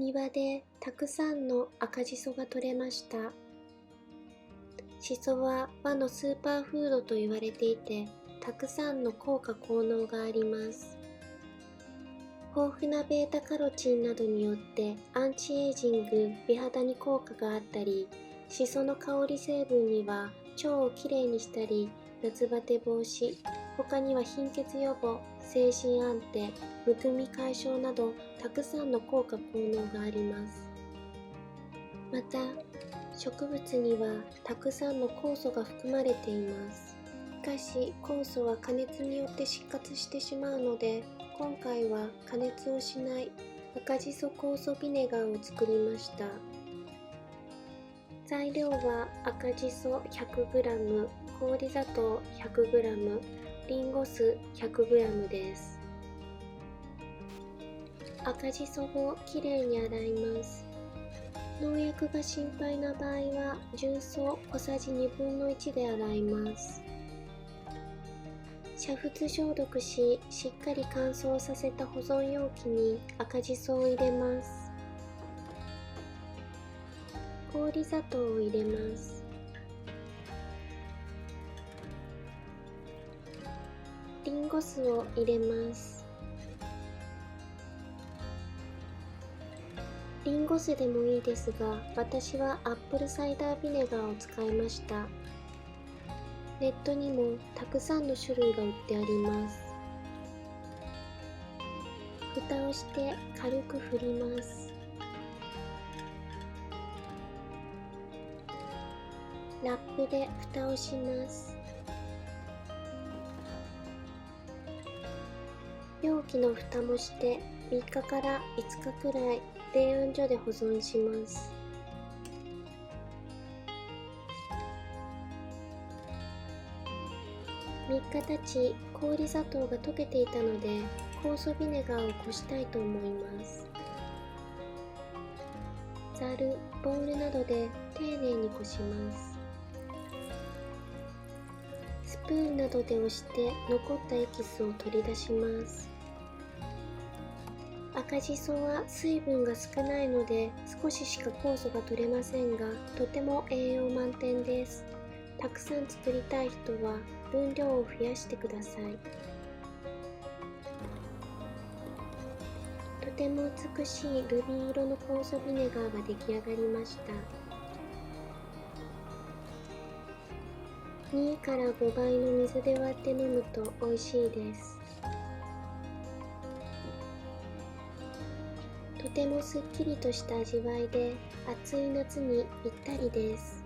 庭でたくさんの赤じそが取れました。しそは和のスーパーフードと言われていて、たくさんの効果効能があります。豊富なベータカロチンなどによってアンチエイジング、美肌に効果があったり、しその香り成分には腸をきれいにしたり、夏バテ防止、他には貧血予防、精神安定、むくみ解消などたくさんの効果効能があります。また、植物にはたくさんの酵素が含まれています。しかし、酵素は加熱によって失活してしまうので、今回は加熱をしない赤じそ酵素ビネガーを作りました。材料は赤じそ 100g、氷砂糖 100g、リンゴ酢 100g です。赤じそをきれいに洗います。農薬が心配な場合は重曹小さじ1/2で洗います。煮沸消毒し、しっかり乾燥させた保存容器に赤じそを入れます。氷砂糖を入れます。リンゴ酢を入れます。リンゴ酢でもいいですが、私はアップルサイダービネガーを使いました。ネットにもたくさんの種類が売ってあります。蓋をして軽く振ります。ラップで蓋をします。容器の蓋もして3日から5日くらい冷暗所で保存します。3日経ち、氷砂糖が溶けていたので、酵素ビネガーをこしたいと思います。ざる、ボウルなどで丁寧にこします。スプーンなどで押して残ったエキスを取り出します。赤じそは水分が少ないので少ししか酵素が取れませんが、とても栄養満点です。たくさん作りたい人は分量を増やしてください。とても美しいルビー色の酵素ビネガーが出来上がりました。2から5倍の水で割って飲むと美味しいです。とてもすっきりとした味わいで、暑い夏にぴったりです。